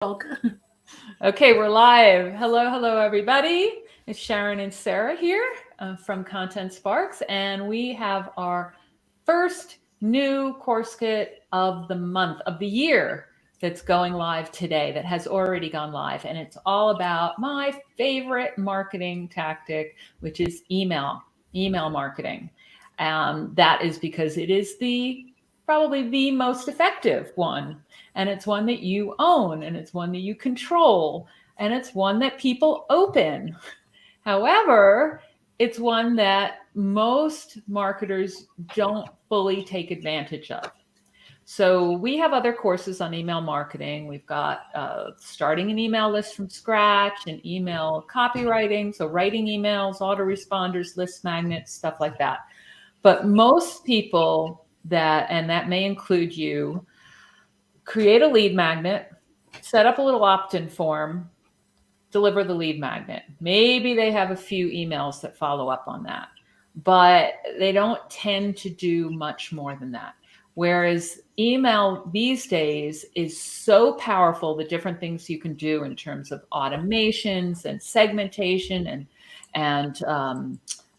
Dog. Okay, we're live. Hello, everybody. It's Sharon and Sarah here from Content Sparks, and we have our first new course kit of the month, of the year, that's going live today, that has already gone live. And it's all about my favorite marketing tactic, which is email marketing. That is because it is probably the most effective one, and it's one that you own, and it's one that you control, and it's one that people open. However, it's one that most marketers don't fully take advantage of. So we have other courses on email marketing. We've got starting an email list from scratch and email copywriting, so writing emails, autoresponders, list magnets, stuff like that. But most people and that may include you, create a lead magnet, set up a little opt-in form, deliver the lead magnet. Maybe they have a few emails that follow up on that, but they don't tend to do much more than that. Whereas email these days is so powerful, the different things you can do in terms of automations and segmentation and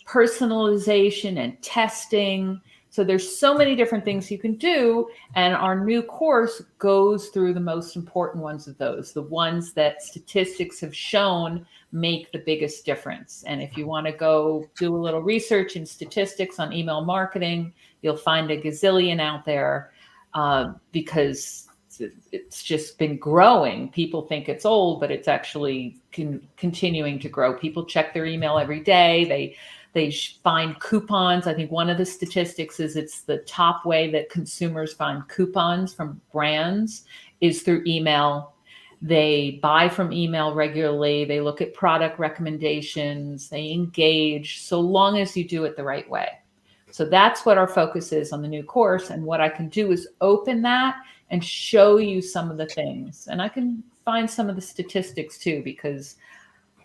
personalization and testing. So there's so many different things you can do, and our new course goes through the most important ones of those, the ones that statistics have shown make the biggest difference. And if you want to go do a little research in statistics on email marketing, you'll find a gazillion out there because it's just been growing. People think it's old, but it's actually continuing to grow. People check their email every day. They find coupons. I think one of the statistics is it's the top way that consumers find coupons from brands is through email. They buy from email regularly. They look at product recommendations. They engage, so long as you do it the right way. So that's what our focus is on the new course. And what I can do is open that and show you some of the things. And I can find some of the statistics too, because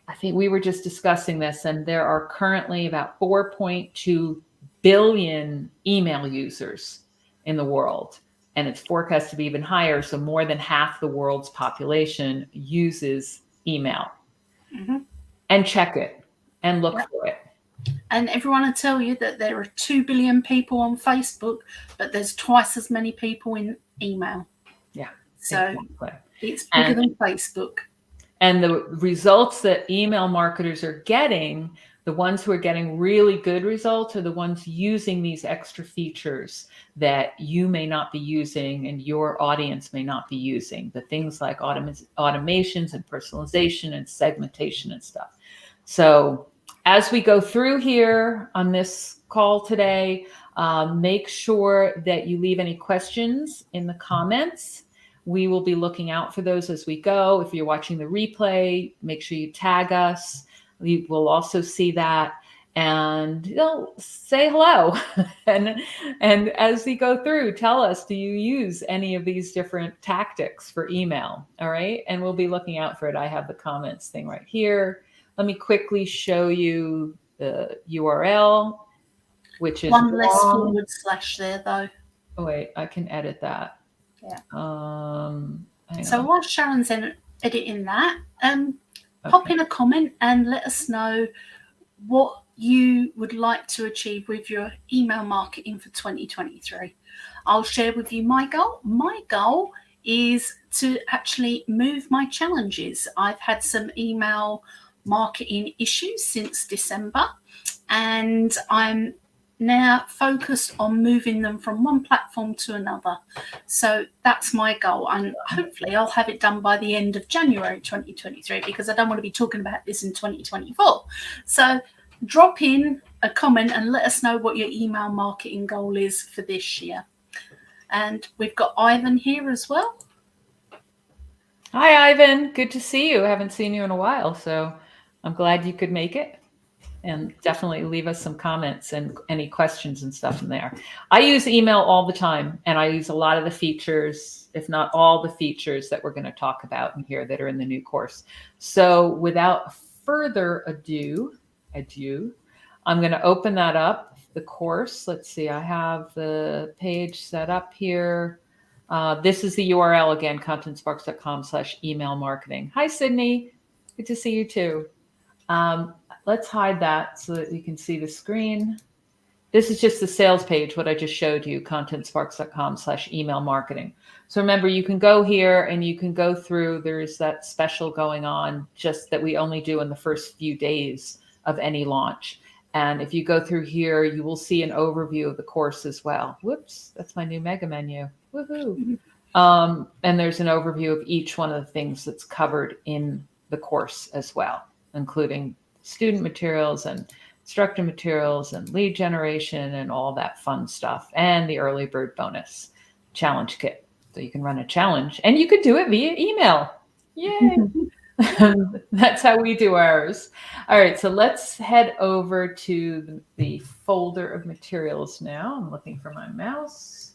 I think we were just discussing this, and there are currently about 4.2 billion email users in the world, and it's forecast to be even higher. So more than half the world's population uses email. Mm-hmm. And check it and look for it. And everyone will tell you that there are 2 billion people on Facebook, but there's twice as many people in email. Yeah. So exactly. It's bigger than Facebook. And the results that email marketers are getting, the ones who are getting really good results are the ones using these extra features that you may not be using and your audience may not be using. The things like automations and personalization and segmentation and stuff. So as we go through here on this call today, make sure that you leave any questions in the comments. We will be looking out for those as we go. If you're watching the replay, make sure you tag us. We will also see that, and say hello. and as we go through, tell us, do you use any of these different tactics for email? All right. And we'll be looking out for it. I have the comments thing right here. Let me quickly show you the URL, which is one less forward slash there though. Oh wait, I can edit that. Yeah. So while Sharon's editing that, pop in a comment and let us know what you would like to achieve with your email marketing for 2023. I'll share with you my goal. My goal is to actually move my challenges. I've had some email marketing issues since December, and I'm now focused on moving them from one platform to another. So that's my goal, and hopefully I'll have it done by the end of January 2023, because I don't want to be talking about this in 2024. So drop in a comment and let us know what your email marketing goal is for this year. And we've got Ivan here as well. Hi, Ivan. Good to see you. I haven't seen you in a while, so I'm glad you could make it. And definitely leave us some comments and any questions and stuff in there. I use email all the time, and I use a lot of the features, if not all the features that we're going to talk about in here that are in the new course. So without further ado, I'm going to open that up, the course. Let's see, I have the page set up here. This is the URL again, contentsparks.com/email marketing. Hi, Sydney. Good to see you too. Let's hide that so that you can see the screen. This is just the sales page, what I just showed you, contentsparks.com/email marketing. So remember, you can go here and you can go through, there's that special going on just that we only do in the first few days of any launch. And if you go through here, you will see an overview of the course as well. Whoops, that's my new mega menu. Woohoo. And there's an overview of each one of the things that's covered in the course as well, including student materials and instructor materials and lead generation and all that fun stuff, and the early bird bonus challenge kit. So you can run a challenge and you could do it via email. Yay. That's how we do ours. All right, so let's head over to the folder of materials now. I'm looking for my mouse.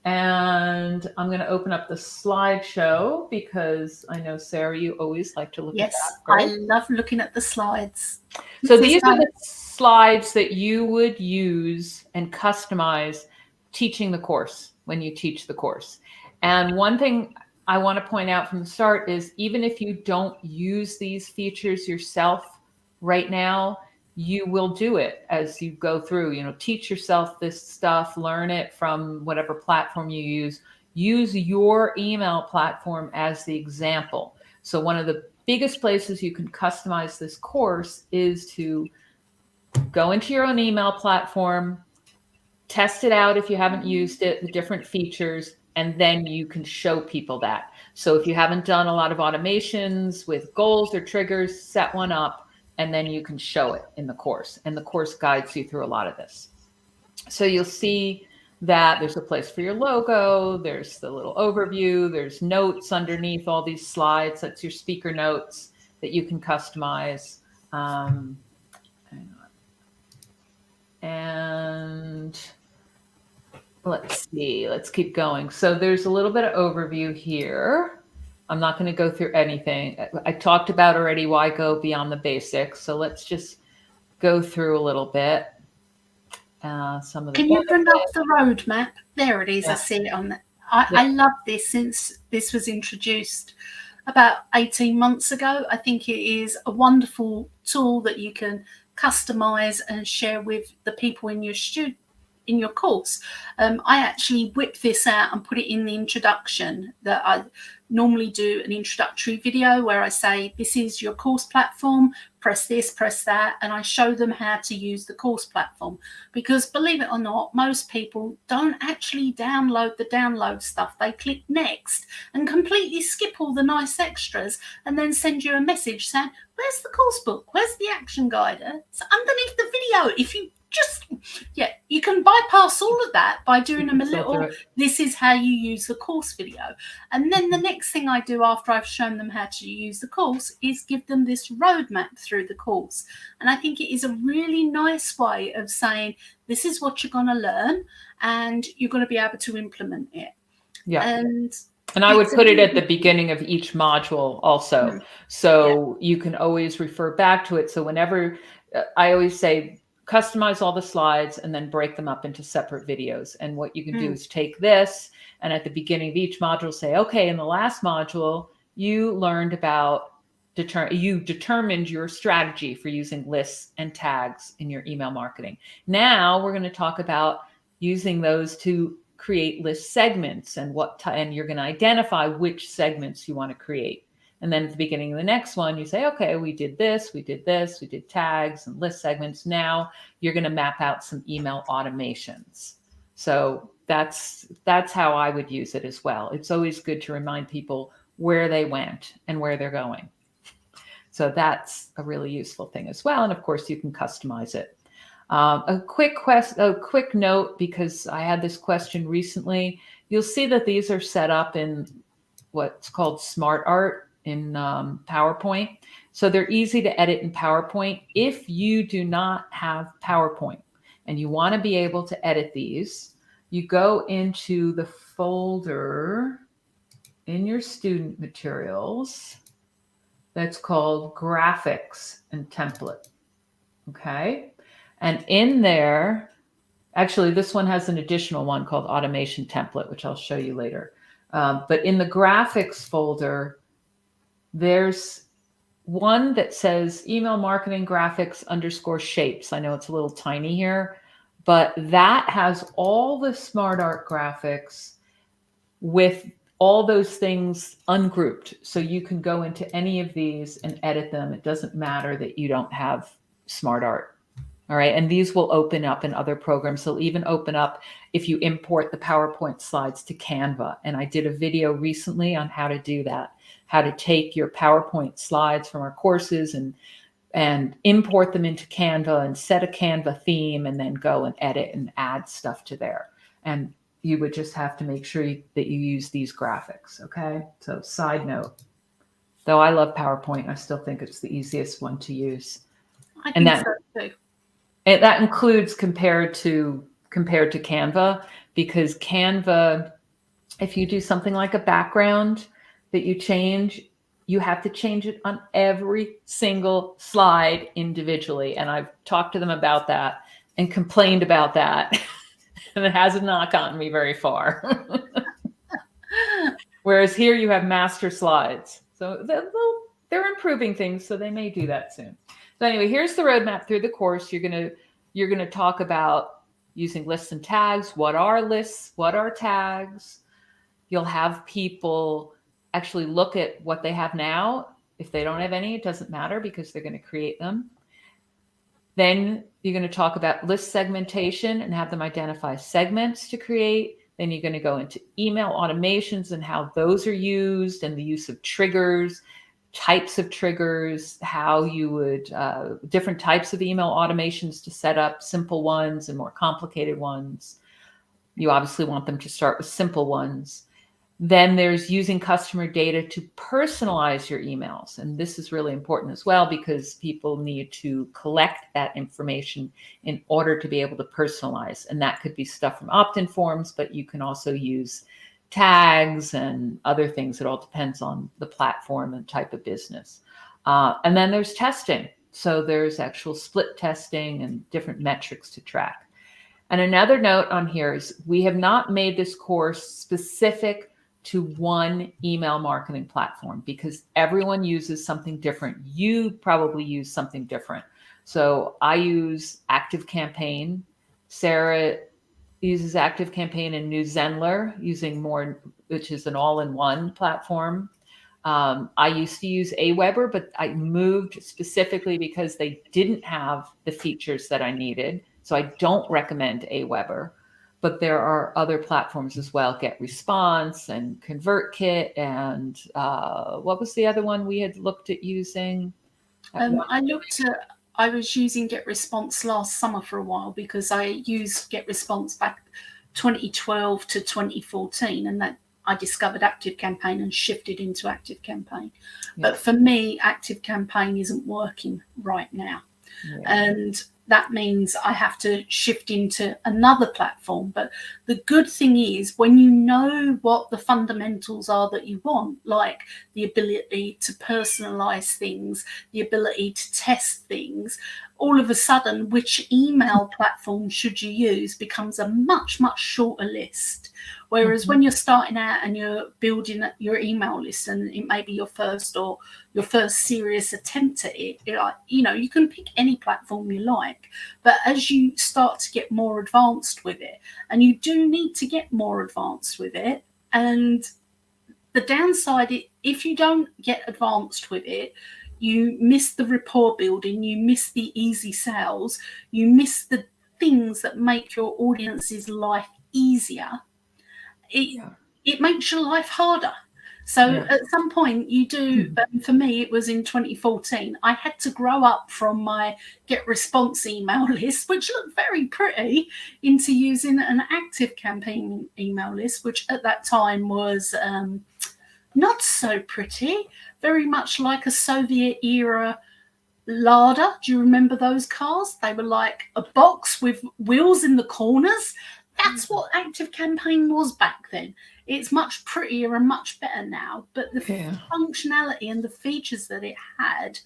And I'm going to open up the slideshow because I know, Sarah, you always like to look at that. Yes, I love looking at the slides. So these are the slides that you would use and customize teaching the course when you teach the course. And one thing I want to point out from the start is even if you don't use these features yourself right now, you will do it as you go through, teach yourself this stuff, learn it from whatever platform you use your email platform as the example. So one of the biggest places you can customize this course is to go into your own email platform, test it out if you haven't used it, the different features, and then you can show people that. So if you haven't done a lot of automations with goals or triggers, set one up, and then you can show it in the course. And the course guides you through a lot of this. So you'll see that there's a place for your logo, there's the little overview, there's notes underneath all these slides. That's your speaker notes that you can customize. And let's see, let's keep going. So there's a little bit of overview here. I'm not going to go through anything. I talked about already why go beyond the basics. So let's just go through a little bit. Some of the Can you bring up the roadmap? There it is. Yeah. I see it on that. I love this since this was introduced about 18 months ago. I think it is a wonderful tool that you can customize and share with the people in your course. I actually whipped this out and put it in the introduction that I normally do an introductory video where I say, this is your course platform, press this, press that, and I show them how to use the course platform. Because believe it or not, most people don't actually download the download stuff. They click next and completely skip all the nice extras and then send you a message saying, where's the course book? Where's the action guide? It's underneath the video. If you you can bypass all of that by doing them a little, this is how you use the course video. And then the next thing I do after I've shown them how to use the course is give them this roadmap through the course. And I think it is a really nice way of saying, this is what you're going to learn and you're going to be able to implement it. Yeah. And I would put it at the beginning of each module also. So you can always refer back to it. So whenever I always say, customize all the slides and then break them up into separate videos. And what you can do is take this and at the beginning of each module say, okay, in the last module, you learned about, you determined your strategy for using lists and tags in your email marketing. Now we're going to talk about using those to create list segments and and you're going to identify which segments you want to create. And then at the beginning of the next one, you say, okay, we did this, we did this, we did tags and list segments. Now you're going to map out some email automations. So that's how I would use it as well. It's always good to remind people where they went and where they're going. So that's a really useful thing as well. And of course, you can customize it. A quick note, because I had this question recently. You'll see that these are set up in what's called Smart Art in PowerPoint. So they're easy to edit in PowerPoint. If you do not have PowerPoint and you want to be able to edit these, you go into the folder in your student materials that's called Graphics and Template. Okay. And in there, actually, this one has an additional one called Automation Template, which I'll show you later. But in the graphics folder, there's one that says email marketing graphics _ shapes. I know it's a little tiny here, but that has all the smart art graphics with all those things ungrouped. So you can go into any of these and edit them. It doesn't matter that you don't have smart art. All right. And these will open up in other programs. They'll even open up if you import the PowerPoint slides to Canva. And I did a video recently on how to do that, how to take your PowerPoint slides from our courses and import them into Canva and set a Canva theme and then go and edit and add stuff to there. And you would just have to make sure that you use these graphics. Okay. So side note, though I love PowerPoint, I still think it's the easiest one to use. I think so too. And that includes compared to Canva, because Canva, if you do something like a background that you change, you have to change it on every single slide individually. And I've talked to them about that and complained about that. And it has not gotten me very far. Whereas here you have master slides. So they're improving things, so they may do that soon. So anyway, here's the roadmap through the course. You're gonna talk about using lists and tags. What are lists? What are tags? You'll have people actually look at what they have now. If they don't have any, it doesn't matter because they're going to create them. Then you're going to talk about list segmentation and have them identify segments to create. Then you're going to go into email automations and how those are used and the use of triggers, types of triggers, how you would, different types of email automations to set up, simple ones and more complicated ones. You obviously want them to start with simple ones. Then there's using customer data to personalize your emails. And this is really important as well, because people need to collect that information in order to be able to personalize. And that could be stuff from opt-in forms, but you can also use tags and other things. It all depends on the platform and type of business. And then there's testing. So there's actual split testing and different metrics to track. And another note on here is we have not made this course specific to one email marketing platform because everyone uses something different. You probably use something different. So I use ActiveCampaign. Sarah uses ActiveCampaign and New Zenler, using more, which is an all-in-one platform. I used to use Aweber, but I moved specifically because they didn't have the features that I needed. So I don't recommend Aweber, but there are other platforms as well, GetResponse and ConvertKit. And what was the other one we had looked at using? I was using GetResponse last summer for a while because I used GetResponse back 2012 to 2014, and that I discovered ActiveCampaign and shifted into ActiveCampaign. Yeah. But for me, ActiveCampaign isn't working right now. Yeah. And that means I have to shift into another platform. But the good thing is when you know what the fundamentals are that you want, like the ability to personalize things, the ability to test things, all of a sudden, which email platform should you use becomes a much, much shorter list. Whereas when you're starting out and you're building your email list and it may be your first serious attempt at it, you can pick any platform you like. But as you start to get more advanced with it, and you do need to get more advanced with it, and the downside, if you don't get advanced with it, you miss the rapport building, you miss the easy sales, you miss the things that make your audience's life easier. It makes your life harder. So at some point you do, but for me, it was in 2014. I had to grow up from my GetResponse email list, which looked very pretty, into using an ActiveCampaign email list, which at that time was not so pretty, very much like a Soviet era Lada. Do you remember those cars? They were like a box with wheels in the corners. That's what ActiveCampaign was back then. It's much prettier and much better now, but the functionality and the features that it had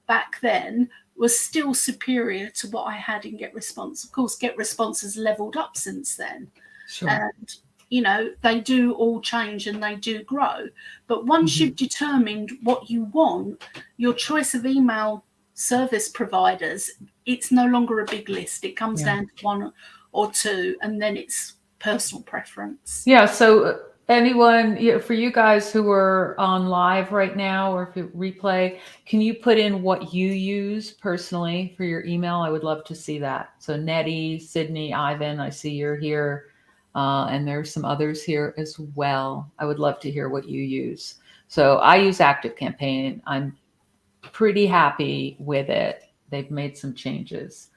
back then was still superior to what I had in GetResponse. Of course, GetResponse has leveled up since then. Sure. And they do all change and they do grow. But once you've determined what you want, your choice of email service providers, it's no longer a big list. It comes down to one or two, and then it's personal preference. Yeah. So anyone, for you guys who are on live right now, or if you replay, can you put in what you use personally for your email? I would love to see that. So Nettie, Sydney, Ivan, I see you're here. And there's some others here as well. I would love to hear what you use. So I use ActiveCampaign. I'm pretty happy with it. They've made some changes.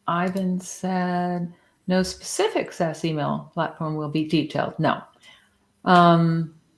Ivan said, no specific SaaS email platform will be detailed. No.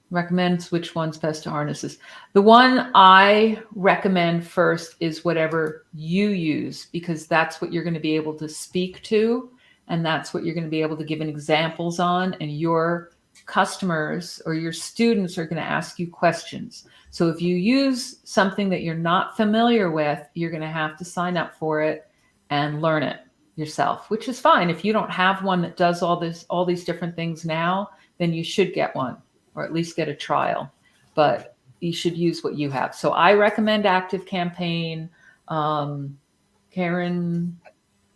Recommends which one's best to harness this. The one I recommend first is whatever you use, because that's what you're going to be able to speak to, and that's what you're going to be able to give an examples on, and your customers or your students are going to ask you questions. So if you use something that you're not familiar with, you're going to have to sign up for it and learn it yourself, which is fine. If you don't have one that does all these different things now, then you should get one, or at least get a trial. But you should use what you have. So I recommend ActiveCampaign. Karen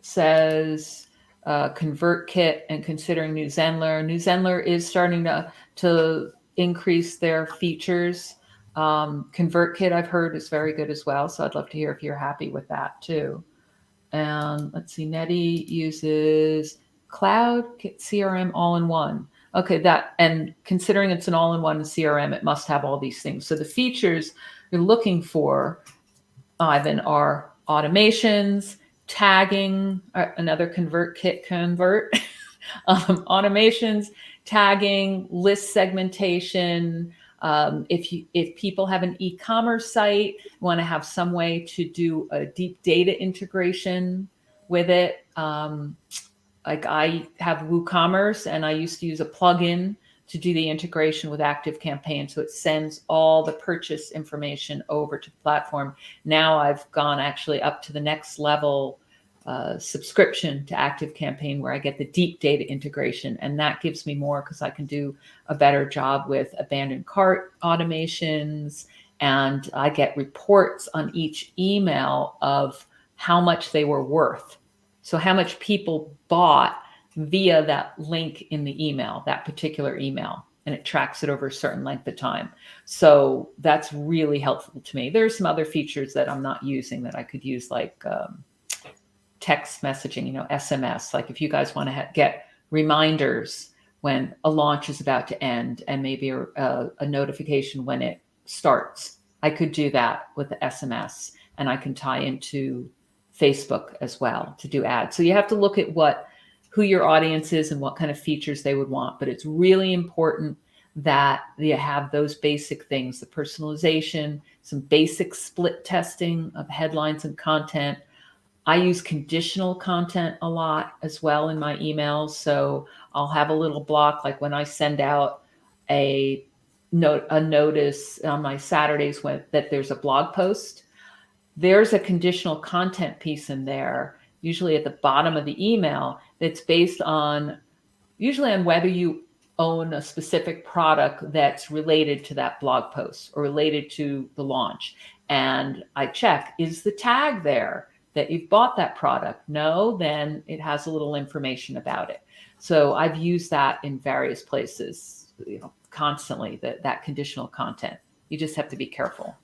says ConvertKit and considering New Zenler. New Zenler is starting to increase their features. ConvertKit, I've heard, is very good as well. So I'd love to hear if you're happy with that too. And let's see, Nettie uses CloudKit CRM all-in-one. Okay, and considering it's an all-in-one CRM, it must have all these things. So the features you're looking for, Ivan, are automations, tagging, another ConvertKit convert, automations, tagging, list segmentation. If people have an e-commerce site, want to have some way to do a deep data integration with it. Like I have WooCommerce, and I used to use a plugin to do the integration with ActiveCampaign. So it sends all the purchase information over to the platform. Now I've gone actually up to the next level subscription to ActiveCampaign, where I get the deep data integration. And that gives me more because I can do a better job with abandoned cart automations. And I get reports on each email of how much they were worth. So how much people bought via that link in the email, that particular email, and it tracks it over a certain length of time. So that's really helpful to me. There's some other features that I'm not using that I could use, like text messaging, SMS. Like if you guys want to get reminders when a launch is about to end, and maybe a notification when it starts, I could do that with the SMS, and I can tie into Facebook as well to do ads. So you have to look at who your audience is and what kind of features they would want. But it's really important that you have those basic things, the personalization, some basic split testing of headlines and content. I use conditional content a lot as well in my emails. So I'll have a little block, like when I send out a notice on my Saturdays that there's a blog post, there's a conditional content piece in there, usually at the bottom of the email, that's based usually on whether you own a specific product that's related to that blog post or related to the launch. And I check, is the tag there that you've bought that product? No, then it has a little information about it. So I've used that in various places, constantly, that conditional content. You just have to be careful.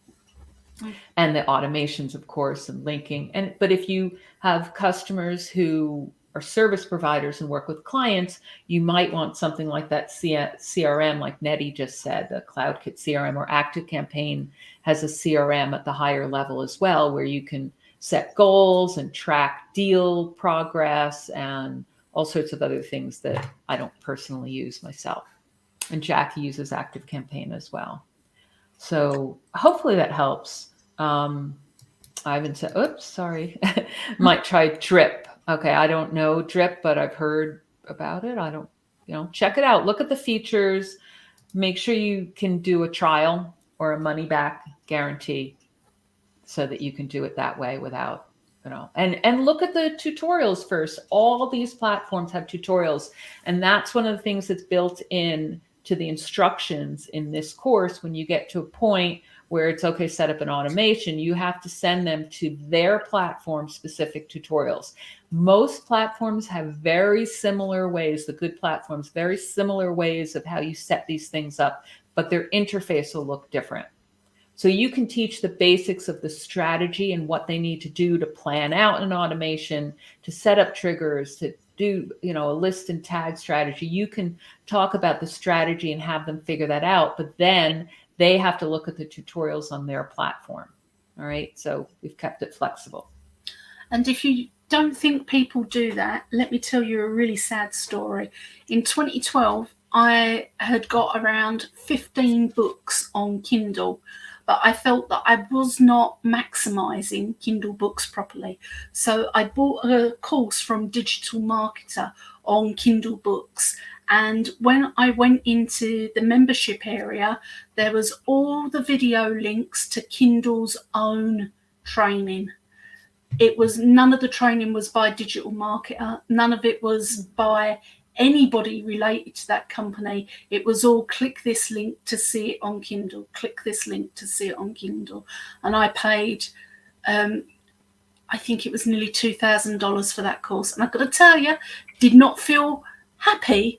And the automations, of course, and linking. But if you have customers who are service providers and work with clients, you might want something like that CRM, like Nettie just said, the CloudKit CRM, or ActiveCampaign has a CRM at the higher level as well, where you can set goals and track deal progress and all sorts of other things that I don't personally use myself. And Jackie uses ActiveCampaign as well. So hopefully that helps. Ivan said, oops, sorry. Might try Drip. Okay, I don't know Drip, but I've heard about it. I don't, check it out. Look at the features. Make sure you can do a trial or a money back guarantee so that you can do it that way without and look at the tutorials first. All these platforms have tutorials, and that's one of the things that's built in to the instructions in this course. When you get to a point where it's okay, set up an automation, you have to send them to their platform specific tutorials. Most platforms have very similar ways, the good platforms, very similar ways of how you set these things up, but their interface will look different. So you can teach the basics of the strategy and what they need to do to plan out an automation, to set up triggers, to do, a list and tag strategy. You can talk about the strategy and have them figure that out, but then they have to look at the tutorials on their platform. All right. So we've kept it flexible. And if you don't think people do that, let me tell you a really sad story. In 2012, I had got around 15 books on Kindle, but I felt that I was not maximizing Kindle books properly. So I bought a course from Digital Marketer on Kindle books. And when I went into the membership area, there was all the video links to Kindle's own training. It was none of the training was by Digital Marketer. None of it was by anybody related to that company. It was all click this link to see it on Kindle, click this link to see it on Kindle. And I paid, I think it was nearly $2,000 for that course. And I've got to tell you, did not feel happy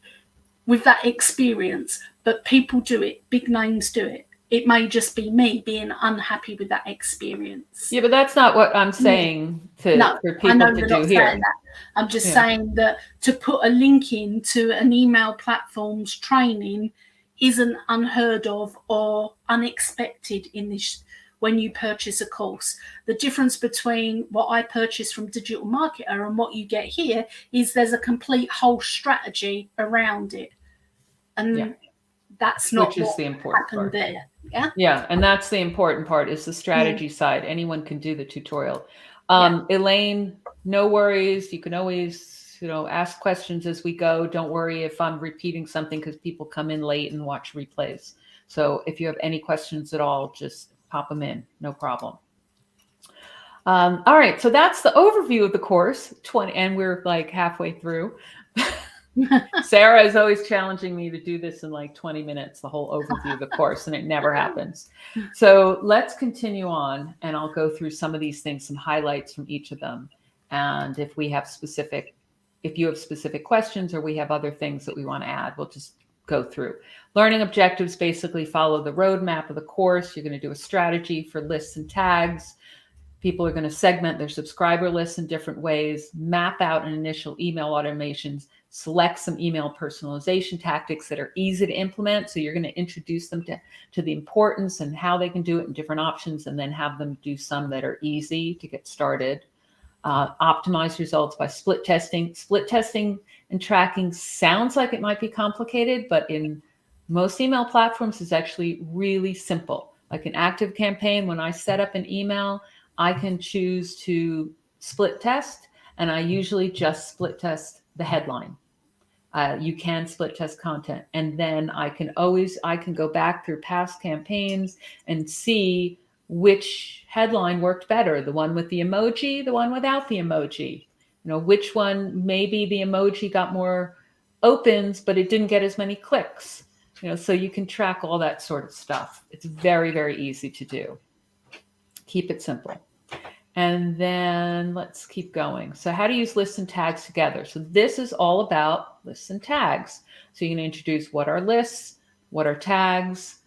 with that experience, but people do it. Big names do it. It may just be me being unhappy with that experience. Yeah, but that's not what I'm saying for people to do here. That. I'm just saying that to put a link in to an email platform's training isn't unheard of or unexpected in this when you purchase a course. The difference between what I purchased from Digital Marketer and what you get here is there's a complete whole strategy around it. And that's not which is the important part there. Yeah, and that's the important part is the strategy side. Anyone can do the tutorial. Elaine, no worries. You can always, ask questions as we go. Don't worry if I'm repeating something because people come in late and watch replays. So if you have any questions at all, just pop them in. No problem. All right, so that's the overview of the course. And we're like halfway through. Sarah is always challenging me to do this in like 20 minutes, the whole overview of the course, and it never happens. So let's continue on, and I'll go through some of these things, some highlights from each of them. And if you have specific questions or we have other things that we want to add, we'll just go through. Learning objectives basically follow the roadmap of the course. You're going to do a strategy for lists and tags. People are going to segment their subscriber lists in different ways, map out an initial email automations, select some email personalization tactics that are easy to implement. So you're going to introduce them to the importance and how they can do it in different options, and then have them do some that are easy to get started. Optimize results by split testing. Split testing and tracking sounds like it might be complicated, but in most email platforms is actually really simple. Like an active campaign, when I set up an email, I can choose to split test, and I usually just split test the headline. You can split test content, and then I can go back through past campaigns and see which headline worked better, the one with the emoji, the one without the emoji. Which one, maybe the emoji got more opens, but it didn't get as many clicks. So you can track all that sort of stuff. It's very, very easy to do. Keep it simple. And then let's keep going. So how to use lists and tags together. So this is all about lists and tags. So you're going to introduce what are lists, what are tags,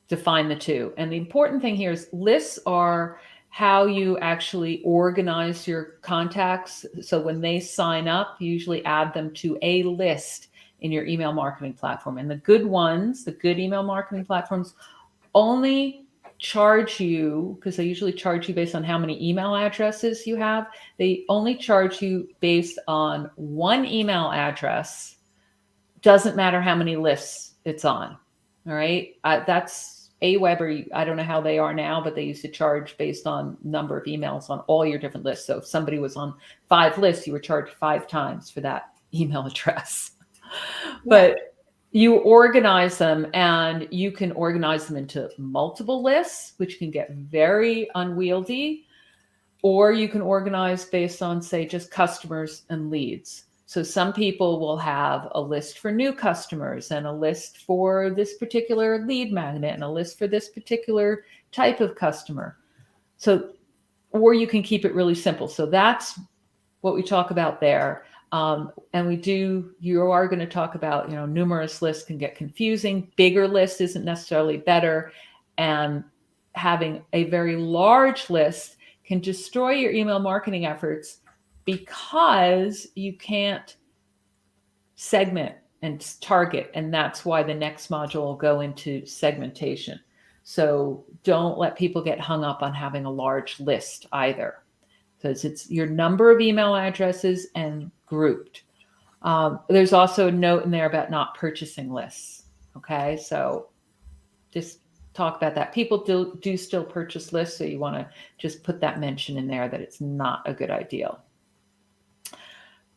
define the two. And the important thing here is lists are how you actually organize your contacts. So when they sign up, you usually add them to a list in your email marketing platform. And the good ones, the good email marketing platforms, only charge you, because they usually charge you based on how many email addresses you have. They only charge you based on one email address. Doesn't matter how many lists it's on. All right. That's Aweber. I don't know how they are now, but they used to charge based on number of emails on all your different lists. So if somebody was on 5 lists, you were charged 5 times for that email address. But you organize them, and you can organize them into multiple lists, which can get very unwieldy. Or you can organize based on, say, just customers and leads. So some people will have a list for new customers and a list for this particular lead magnet and a list for this particular type of customer. So, or you can keep it really simple. So that's what we talk about there. And you are going to talk about, numerous lists can get confusing. Bigger list isn't necessarily better. And having a very large list can destroy your email marketing efforts because you can't segment and target. And that's why the next module will go into segmentation. So don't let people get hung up on having a large list either, because it's your number of email addresses and grouped. There's also a note in there about not purchasing lists. Okay, so just talk about that. People do still purchase lists, so you want to just put that mention in there that it's not a good idea.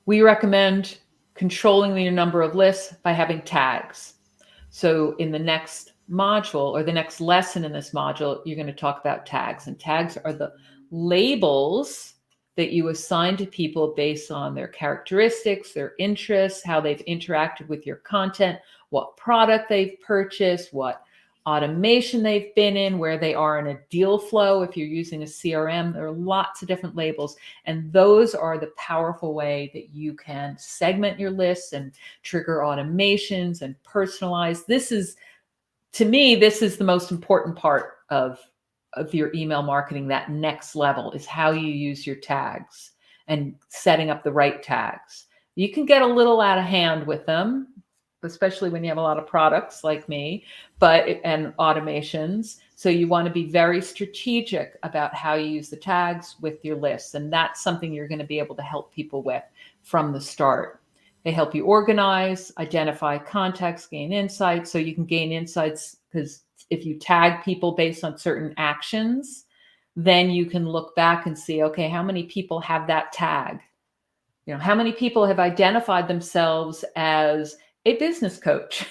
We recommend controlling your number of lists by having tags. So in the next module or the next lesson in this module, you're going to talk about tags. And tags are the labels that you assign to people based on their characteristics, their interests, how they've interacted with your content, what product they've purchased, what automation they've been in, where they are in a deal flow. If you're using a CRM, there are lots of different labels. And those are the powerful way that you can segment your lists and trigger automations and personalize. To me, this is the most important part of your email marketing. That next level is how you use your tags and setting up the right tags. You can get a little out of hand with them, especially when you have a lot of products like me, and automations. So you want to be very strategic about how you use the tags with your lists. And that's something you're going to be able to help people with from the start. They help you organize, identify context, gain insights. So you can gain insights because if you tag people based on certain actions, then you can look back and see, okay, how many people have that tag? How many people have identified themselves as a business coach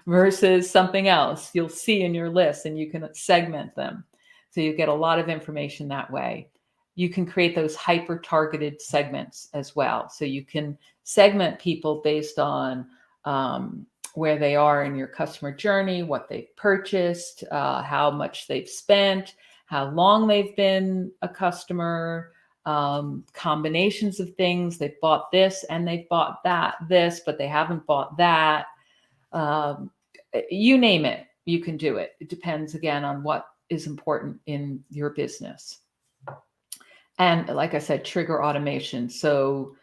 versus something else? You'll see in your list and you can segment them. So you get a lot of information that way. You can create those hyper-targeted segments as well. So you can segment people based on where they are in your customer journey, what they've purchased, how much they've spent, how long they've been a customer, combinations of things. They've bought this and they've bought this, but they haven't bought that. You name it, you can do it. It depends, again, on what is important in your business. And like I said, trigger automation. So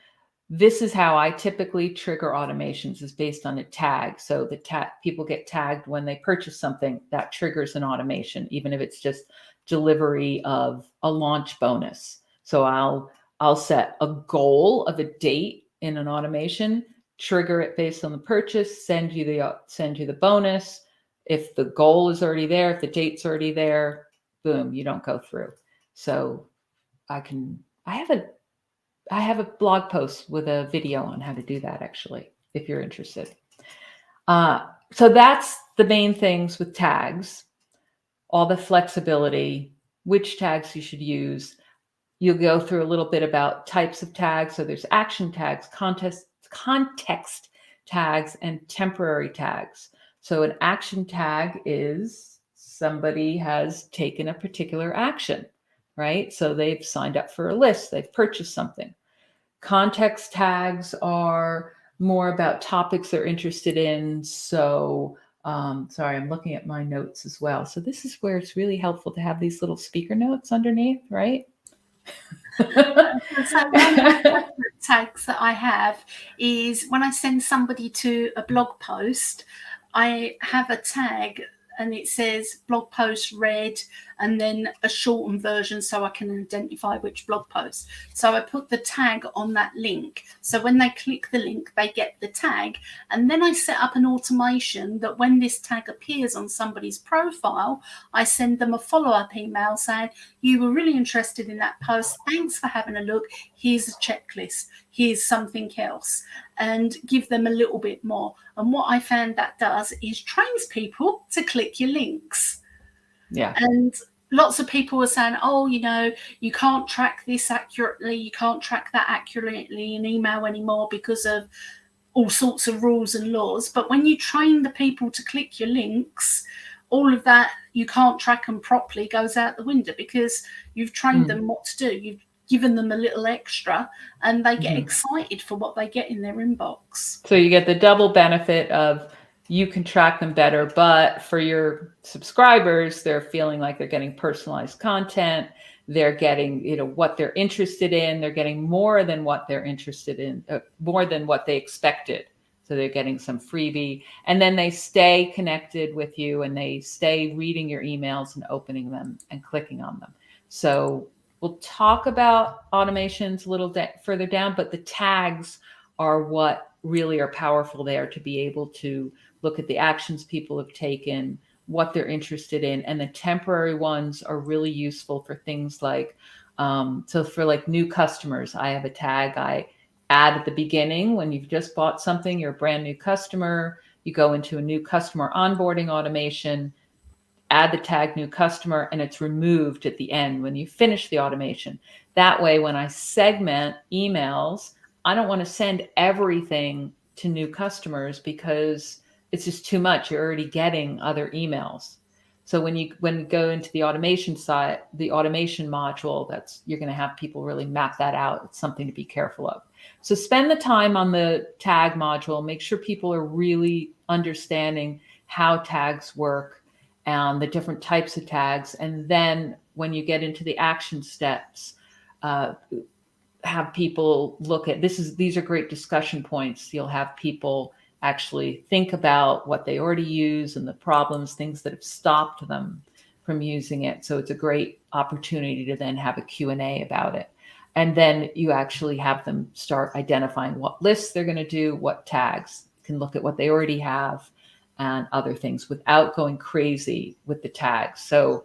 this is how I typically trigger automations, is based on a tag. So the people get tagged when they purchase something, that triggers an automation, even if it's just delivery of a launch bonus. So I'll set a goal of a date in an automation, trigger it based on the purchase, send you the bonus. If the goal is already there, if the date's already there, boom, you don't go through. So I have a blog post with a video on how to do that, actually, if you're interested. So that's the main things with tags, all the flexibility, which tags you should use. You'll go through a little bit about types of tags. So there's action tags, context tags, and temporary tags. So an action tag is somebody has taken a particular action, right? So they've signed up for a list, they've purchased something. Context tags are more about topics they're interested in. So, sorry, I'm looking at my notes as well. So this is where it's really helpful to have these little speaker notes underneath, right? So one of my favorite tags that I have is when I send somebody to a blog post, I have a tag and it says blog post read and then a shortened version so I can identify which blog post. So I put the tag on that link. So when they click the link, they get the tag. And then I set up an automation that when this tag appears on somebody's profile, I send them a follow-up email saying, you were really interested in that post. Thanks for having a look. Here's a checklist. Here's something else. And give them a little bit more. And what I found that does is trains people to click your links. Yeah. And lots of people were saying, oh, you can't track this accurately, you can't track that accurately in email anymore because of all sorts of rules and laws. But when you train the people to click your links, all of that, you can't track them properly, goes out the window because you've trained them what to do. You've given them a little extra and they get excited for what they get in their inbox. So you get the double benefit of you can track them better, but for your subscribers, they're feeling like they're getting personalized content. They're getting, what they're interested in. They're getting more than what they're interested in, more than what they expected. So they're getting some freebie, and then they stay connected with you and they stay reading your emails and opening them and clicking on them. So we'll talk about automations a little further down, but the tags are what really are powerful there to be able to look at the actions people have taken, what they're interested in. And the temporary ones are really useful for things like, so for like new customers, I have a tag I add at the beginning. When you've just bought something, you're a brand new customer, you go into a new customer onboarding automation, add the tag new customer, and it's removed at the end when you finish the automation. That way, when I segment emails, I don't want to send everything to new customers because it's just too much. You're already getting other emails. So when you go into the automation side, the automation module, you're going to have people really map that out. It's something to be careful of. So spend the time on the tag module. Make sure people are really understanding how tags work and the different types of tags. And then when you get into the action steps, have people look at these are great discussion points. You'll have people actually think about what they already use and the problems, things that have stopped them from using it. So it's a great opportunity to then have a Q&A about it. And then you actually have them start identifying what lists they're going to do, what tags, can look at what they already have and other things without going crazy with the tags. So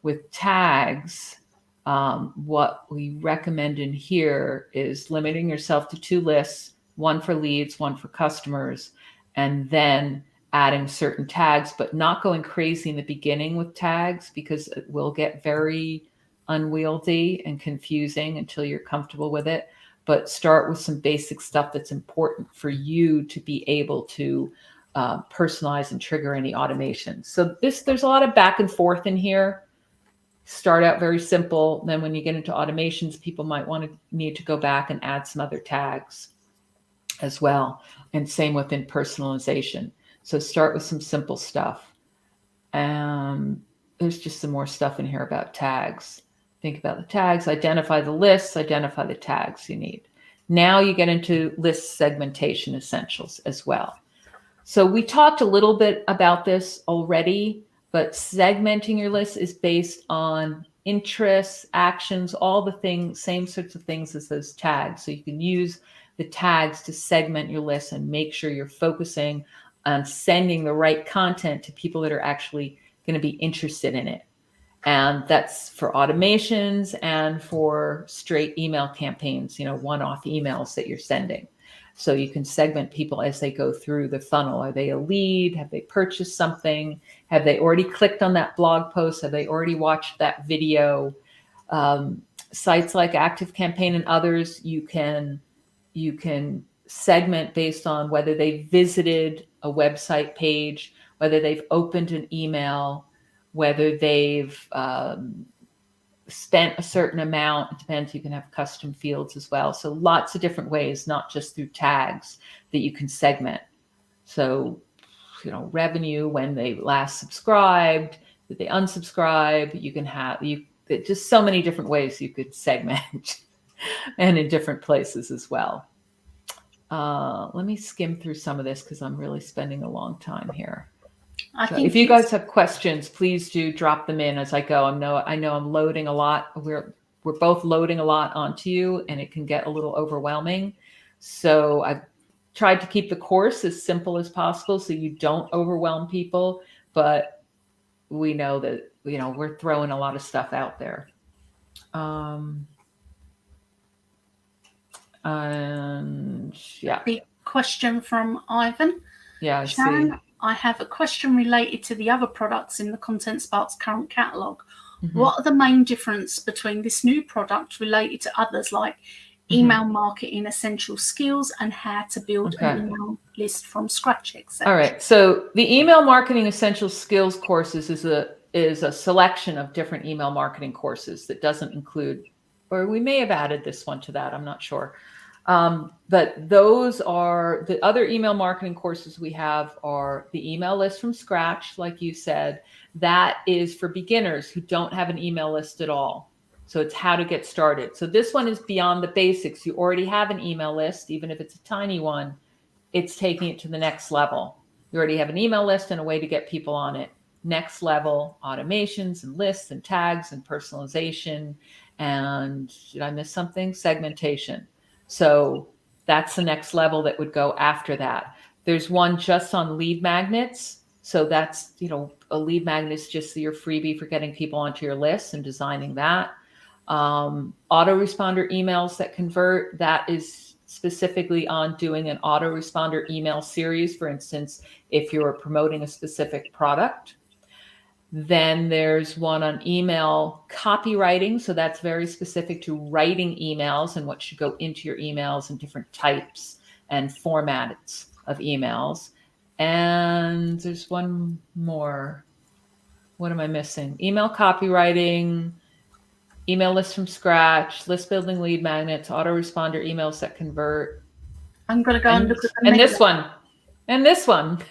with tags, what we recommend in here is limiting yourself to 2 lists, one for leads, one for customers, and then adding certain tags, but not going crazy in the beginning with tags because it will get very unwieldy and confusing until you're comfortable with it. But start with some basic stuff that's important for you to be able to personalize and trigger any automation. So there's a lot of back and forth in here. Start out very simple. Then when you get into automations, people might need to go back and add some other tags as well. And same within personalization. So start with some simple stuff. There's just some more stuff in here about tags. Think about the tags, identify the lists, identify the tags you need. Now you get into list segmentation essentials as well. So we talked a little bit about this already, but segmenting your list is based on interests, actions, all the things, same sorts of things as those tags. So you can use the tags to segment your list and make sure you're focusing on sending the right content to people that are actually going to be interested in it. And that's for automations and for straight email campaigns, one-off emails that you're sending. So you can segment people as they go through the funnel. Are they a lead? Have they purchased something? Have they already clicked on that blog post? Have they already watched that video? Sites like ActiveCampaign and others, you can segment based on whether they visited a website page, whether they've opened an email, whether they've spent a certain amount. It depends. You can have custom fields as well. So lots of different ways, not just through tags, that you can segment. So, revenue, when they last subscribed, did they unsubscribe? You can have just so many different ways you could segment and in different places as well. Let me skim through some of this because I'm really spending a long time here. If you guys have questions, please do drop them in as I go. I know I'm loading a lot. We're both loading a lot onto you, and it can get a little overwhelming. So I've tried to keep the course as simple as possible so you don't overwhelm people. But we know that we're throwing a lot of stuff out there. And yeah. The question from Ivan. Yeah, Sharon, I have a question related to the other products in the Content Sparks current catalog. What are the main difference between this new product related to others like email marketing essential skills and how to build an email list from scratch, etc.? All right. So the email marketing essential skills courses is a selection of different email marketing courses that doesn't include, or we may have added this one to that, I'm not sure. But those are the other email marketing courses we have are the email list from scratch, like you said. That is for beginners who don't have an email list at all. So it's how to get started. So this one is beyond the basics. You already have an email list, even if it's a tiny one. It's taking it to the next level. You already have an email list and a way to get people on it. Next level automations and lists and tags and personalization. And did I miss something? Segmentation. So that's the next level that would go after that. There's one just on lead magnets. So that's, a lead magnet is just your freebie for getting people onto your list and designing that. Autoresponder emails that convert, that is specifically on doing an autoresponder email series. For instance, if you're promoting a specific product. Then there's one on email copywriting. So that's very specific to writing emails and what should go into your emails and different types and formats of emails. And there's one more. What am I missing? Email copywriting, email list from scratch, list building lead magnets, autoresponder emails that convert. I'm going to go and look at the and this one. And this one.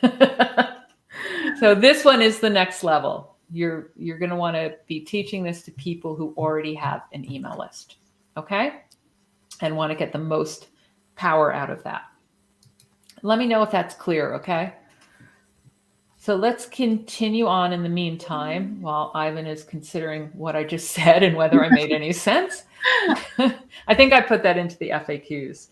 So this one is the next level. You're going to want to be teaching this to people who already have an email list, okay? And want to get the most power out of that. Let me know if that's clear, okay? So let's continue on in the meantime while Ivan is considering what I just said and whether I made any sense. I think I put that into the FAQs.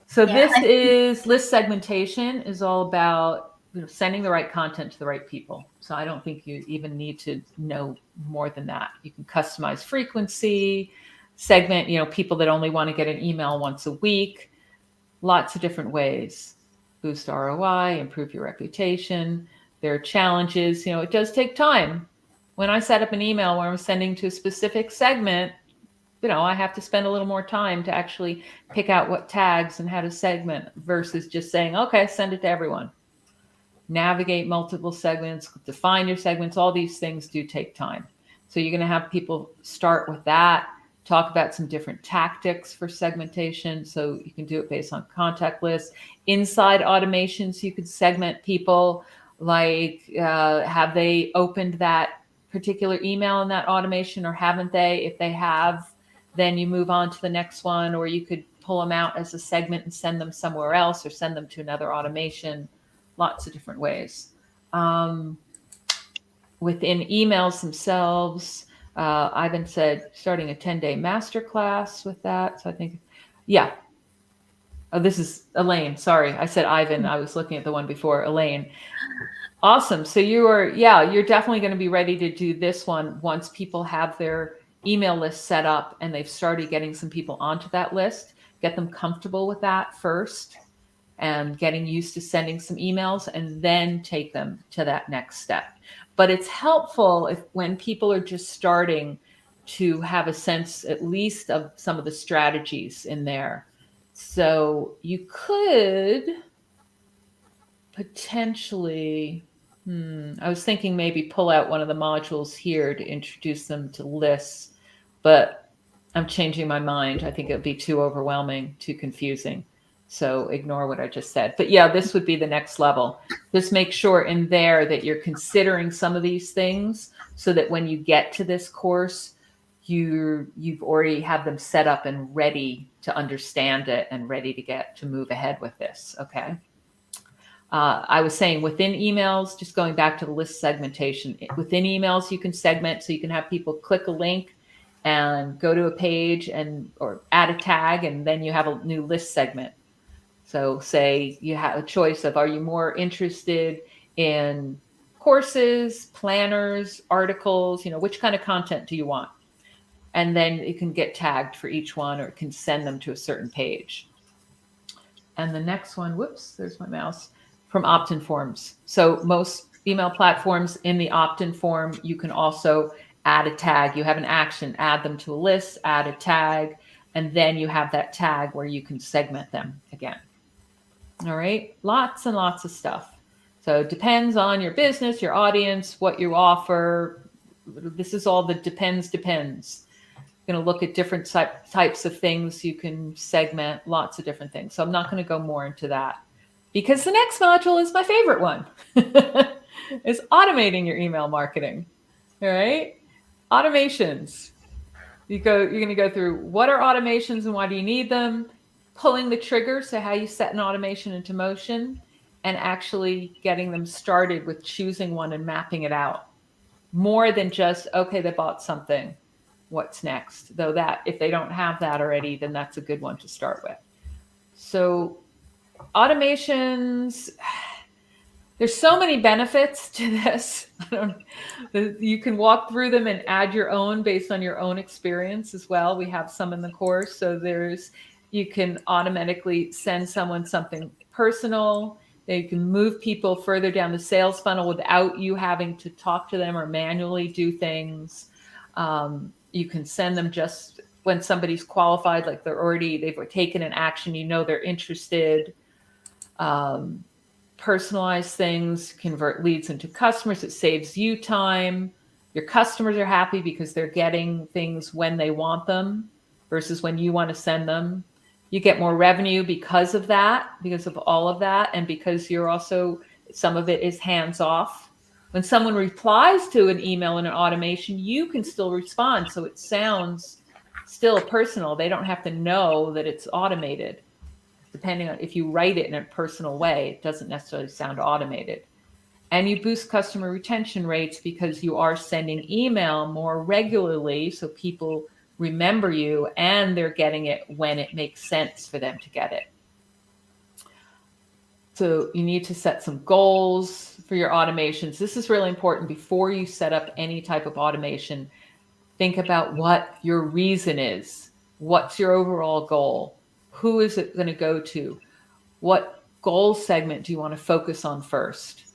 So this is list segmentation is all about sending the right content to the right people. So I don't think you even need to know more than that. You can customize frequency, segment, people that only want to get an email once a week, lots of different ways. Boost ROI, improve your reputation. There are challenges. It does take time. When I set up an email where I'm sending to a specific segment, I have to spend a little more time to actually pick out what tags and how to segment versus just saying, okay, send it to everyone. Navigate multiple segments, define your segments. All these things do take time. So you're going to have people start with that, talk about some different tactics for segmentation. So you can do it based on contact lists. Inside automations, you could segment people like, have they opened that particular email in that automation or haven't they? If they have, then you move on to the next one, or you could pull them out as a segment and send them somewhere else or send them to another automation. Lots of different ways. Within emails themselves, Ivan said starting a 10-day masterclass with that. So I think, yeah. Oh, this is Elaine. Sorry, I said Ivan. I was looking at the one before, Elaine. Awesome. So you're definitely going to be ready to do this one once people have their email list set up and they've started getting some people onto that list. Get them comfortable with that first and getting used to sending some emails and then take them to that next step. But it's helpful when people are just starting to have a sense at least of some of the strategies in there. So you could potentially, I was thinking maybe pull out one of the modules here to introduce them to lists, but I'm changing my mind. I think it would be too overwhelming, too confusing. So ignore what I just said. But yeah, this would be the next level. Just make sure in there that you're considering some of these things so that when you get to this course, you've already have them set up and ready to understand it and ready to move ahead with this. Okay. I was saying within emails, just going back to the list segmentation, within emails, you can segment so you can have people click a link and go to a page or add a tag, and then you have a new list segment. So say you have a choice of, are you more interested in courses, planners, articles, which kind of content do you want? And then it can get tagged for each one, or it can send them to a certain page. And the next one, whoops, there's my mouse, from opt-in forms. So most email platforms in the opt-in form, you can also add a tag. You have an action, add them to a list, add a tag, and then you have that tag where you can segment them again. All right, lots and lots of stuff. So it depends on your business, your audience, what you offer. This is all the depends. Going to look at different types of things you can segment, lots of different things. So I'm not going to go more into that because the next module is my favorite one. Is automating your email marketing. All right, automations. You're going to go through what are automations and why do you need them, pulling the trigger, so how you set an automation into motion, and actually getting them started with choosing one and mapping it out. More than just, okay, they bought something, what's next? Though that, if they don't have that already, then that's a good one to start with. So automations, there's so many benefits to this. You can walk through them and add your own based on your own experience as well. We have some in the course. So you can automatically send someone something personal. You can move people further down the sales funnel without you having to talk to them or manually do things. You can send them just when somebody's qualified, like they've taken an action, they're interested. Personalize things, convert leads into customers. It saves you time. Your customers are happy because they're getting things when they want them versus when you want to send them. You get more revenue because of that, because of all of that. And because some of it is hands off. When someone replies to an email in an automation, you can still respond. So it sounds still personal. They don't have to know that it's automated. Depending on if you write it in a personal way, it doesn't necessarily sound automated. And you boost customer retention rates because you are sending email more regularly, so people remember you and they're getting it when it makes sense for them to get it. So you need to set some goals for your automations. This is really important before you set up any type of automation. Think about what your reason is. What's your overall goal? Who is it going to go to? What goal segment do you want to focus on first?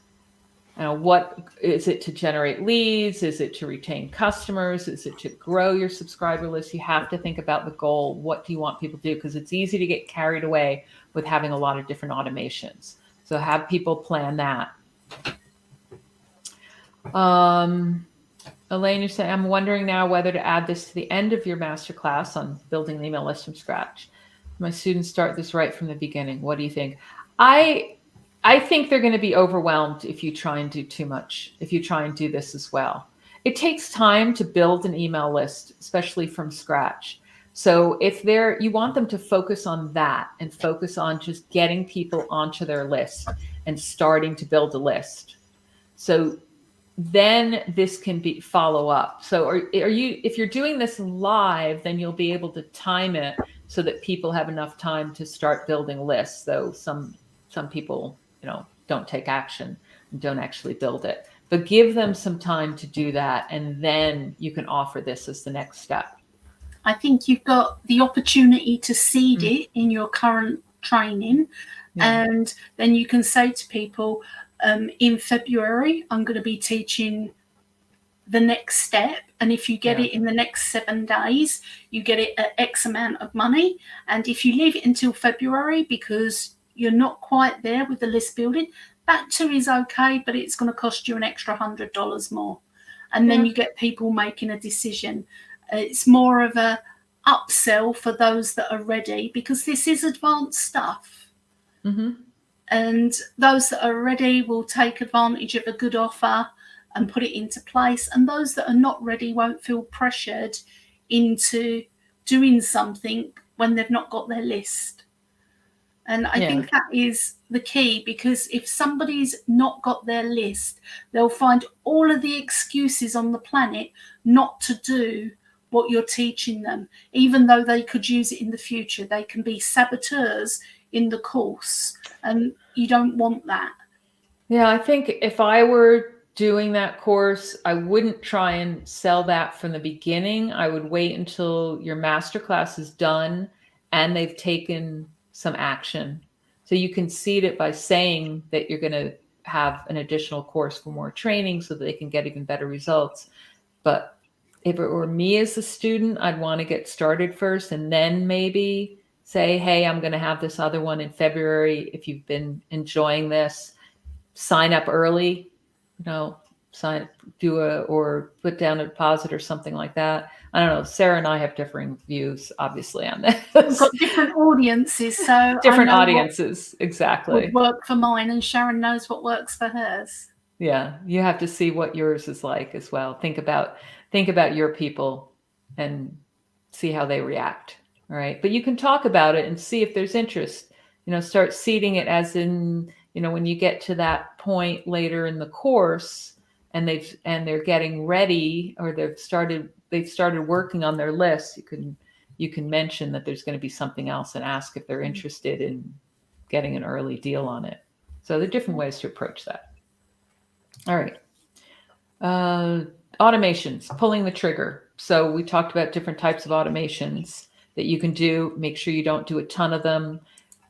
What is it to generate leads? Is it to retain customers? Is it to grow your subscriber list? You have to think about the goal. What do you want people to do? Because it's easy to get carried away with having a lot of different automations. So have people plan that. Elaine, you're saying, I'm wondering now whether to add this to the end of your masterclass on building an email list from scratch. My students start this right from the beginning. What do you think? I think they're going to be overwhelmed if you try and do too much, if you try and do this as well. It takes time to build an email list, especially from scratch. So if you want them to focus on that and focus on just getting people onto their list and starting to build a list. So then this can be follow up. So if you're doing this live, then you'll be able to time it so that people have enough time to start building lists. Though some people, don't take action and don't actually build it. But give them some time to do that, and then you can offer this as the next step. I think you've got the opportunity to seed it in your current training, and then you can say to people, in February, I'm going to be teaching the next step. And if you get it in the next 7 days, you get it at X amount of money. And if you leave it until February because you're not quite there with the list building, that too is okay, but it's going to cost you an extra $100 more. And then you get people making a decision. It's more of a upsell for those that are ready, because this is advanced stuff. Mm-hmm. And those that are ready will take advantage of a good offer and put it into place. And those that are not ready won't feel pressured into doing something when they've not got their list. And I think that is the key, because if somebody's not got their list, they'll find all of the excuses on the planet not to do what you're teaching them, even though they could use it in the future. They can be saboteurs in the course, and you don't want that. Yeah, I think if I were doing that course, I wouldn't try and sell that from the beginning. I would wait until your masterclass is done and they've taken some action. So you can seed it by saying that you're going to have an additional course for more training so that they can get even better results. But if it were me as a student, I'd want to get started first and then maybe say, hey, I'm going to have this other one in February. If you've been enjoying this, sign up early, or put down a deposit or something like that. I don't know. Sarah and I have differing views, obviously, on this. We've got different audiences, so Different I know audiences, exactly. would work for mine, and Sharon knows what works for hers. Yeah, you have to see what yours is like as well. Think about your people and see how they react. All right. But you can talk about it and see if there's interest. Start seeding it as in, when you get to that point later in the course and they're getting ready, or they've started working on their list, you can mention that there's going to be something else and ask if they're interested in getting an early deal on it. So there are different ways to approach that. All right. Automations, pulling the trigger. So we talked about different types of automations that you can do. Make sure you don't do a ton of them.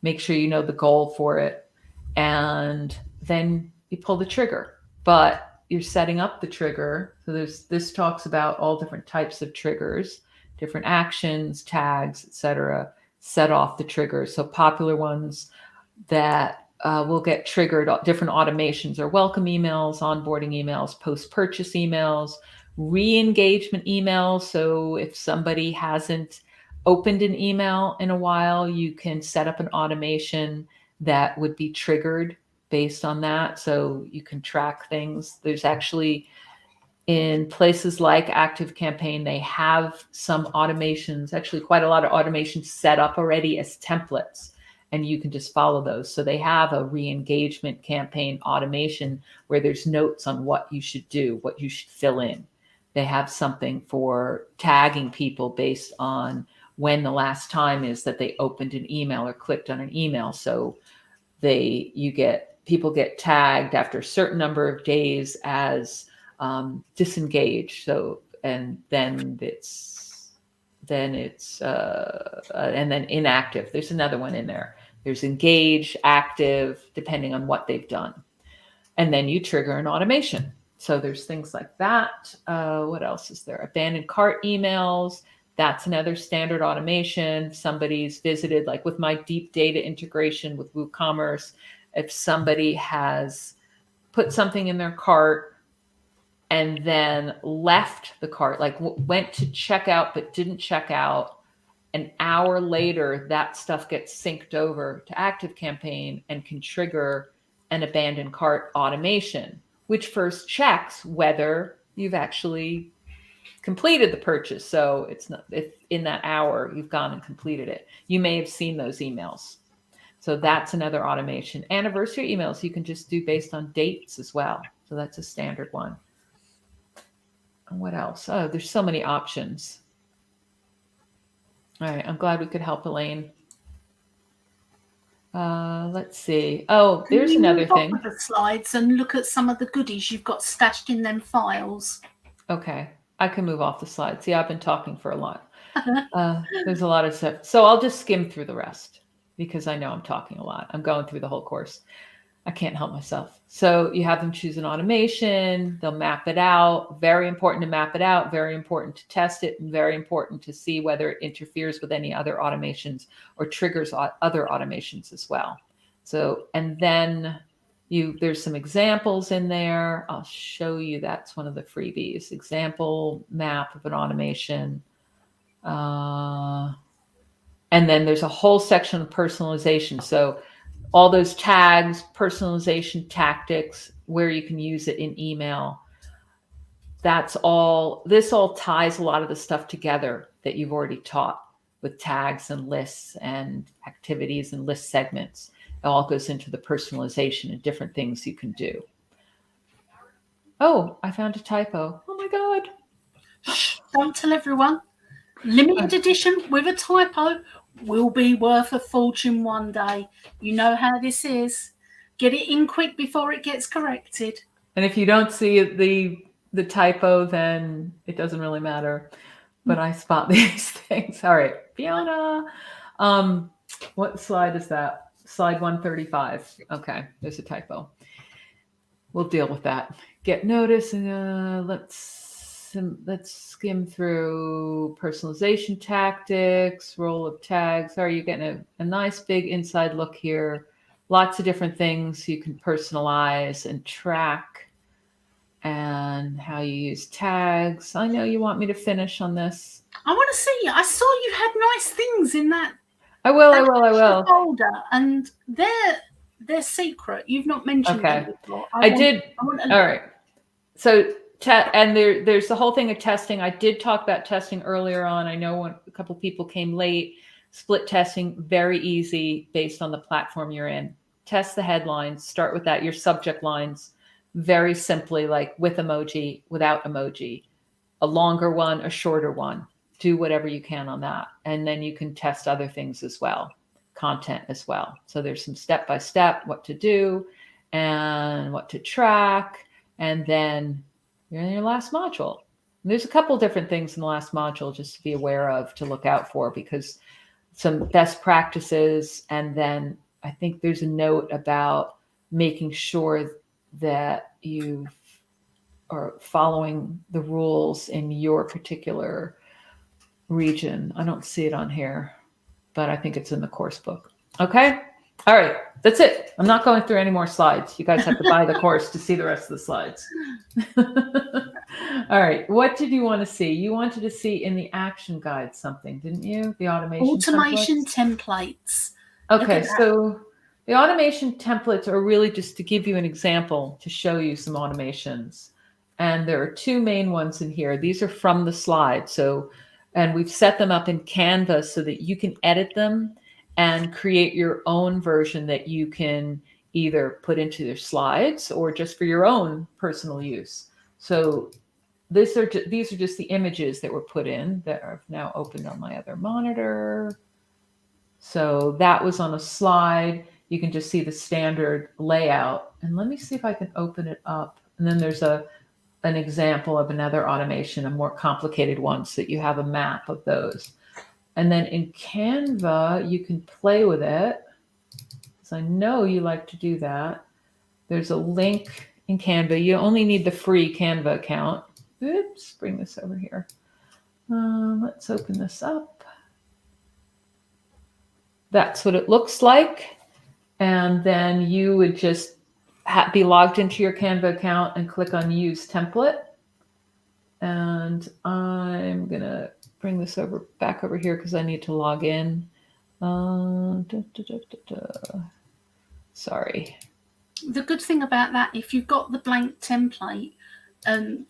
Make sure you know the goal for it. And then you pull the trigger. But you're setting up the trigger. So this talks about all different types of triggers, different actions, tags, etc. Set off the trigger. So popular ones that will get triggered, different automations are welcome emails, onboarding emails, post-purchase emails, re-engagement emails. So if somebody hasn't opened an email in a while, you can set up an automation that would be triggered based on that. So you can track things. There's actually, in places like ActiveCampaign, they have some automations, actually quite a lot of automations set up already as templates. And you can just follow those. So they have a re-engagement campaign automation where there's notes on what you should do, what you should fill in. They have something for tagging people based on when the last time is that they opened an email or clicked on an email. So people get tagged after a certain number of days as disengaged. So, and then it's and then inactive. There's another one in there. There's engage, active, depending on what they've done. And then you trigger an automation. So there's things like that. What else is there? Abandoned cart emails. That's another standard automation. Somebody's visited, like with my deep data integration with WooCommerce, if somebody has put something in their cart and then left the cart, like went to check out but didn't check out, an hour later, that stuff gets synced over to ActiveCampaign and can trigger an abandoned cart automation, which first checks whether you've actually completed the purchase. So it's not, if in that hour you've gone and completed it, you may have seen those emails. So that's another automation. Anniversary emails you can just do based on dates as well. So that's a standard one. And what else? Oh, there's so many options. All right, I'm glad we could help, Elaine. Let's see. Oh, there's another thing. With the slides and look at some of the goodies you've got stashed in them files. Okay, I can move off the slides. See, I've been talking for a lot. There's a lot of stuff. So I'll just skim through the rest because I know I'm talking a lot. I'm going through the whole course. I can't help myself. So you have them choose an automation. They'll map it out. Very important to map it out. Very important to test it. And very important to see whether it interferes with any other automations or triggers other automations as well. So, and then there's some examples in there. I'll show you. That's one of the freebies. Example map of an automation. And then there's a whole section of personalization. So all those tags, personalization tactics, where you can use it in email. This all ties a lot of the stuff together that you've already taught with tags and lists and activities and list segments. It all goes into the personalization and different things you can do. Oh, I found a typo. Oh my God. Shh, don't tell everyone. Limited edition with a typo will be worth a fortune one day. You know how this is. Get it in quick before it gets corrected. And if you don't see the typo, then it doesn't really matter. But I spot these things. All right, Fiona. What slide is that? Slide 135. Okay, there's a typo. We'll deal with that. Get notice. Let's let's skim through personalization tactics, role of tags. Are you getting a nice big inside look here? Lots of different things you can personalize and track, and how you use tags. I know you want me to finish on this. I want to see. I saw you had nice things in that I will. folder, and they're secret. You've not mentioned them before. I did. All right. So, and there's the whole thing of testing. I did talk about testing earlier on. I know when a couple people came late. Split testing, very easy based on the platform you're in. Test the headlines. Start with that. Your subject lines, very simply, like with emoji, without emoji, a longer one, a shorter one. Do whatever you can on that. And then you can test other things as well, content as well. So there's some step-by-step, what to do and what to track. And then you're in your last module. And there's a couple different things in the last module just to be aware of, to look out for, because some best practices. And then I think there's a note about making sure that you are following the rules in your particular region. I don't see it on here, but I think it's in the course book. Okay. All right. That's it. I'm not going through any more slides. You guys have to buy the course to see the rest of the slides. All right. What did you want to see? You wanted to see in the action guide something, didn't you? The automation templates. Okay. So the automation templates are really just to give you an example, to show you some automations. And there are two main ones in here. These are from the slide. And we've set them up in Canva so that you can edit them and create your own version that you can either put into your slides or just for your own personal use. So these are just the images that were put in that are now opened on my other monitor. So that was on a slide. You can just see the standard layout. And let me see if I can open it up. And then there's an example of another automation, a more complicated one, so that you have a map of those. And then in Canva, you can play with it, because I know you like to do that. There's a link in Canva. You only need the free Canva account. Oops, bring this over here. Let's open this up. That's what it looks like. And then you would just be logged into your Canva account and click on Use Template. And I'm going to bring this back over here because I need to log in. Sorry. The good thing about that, if you've got the blank template,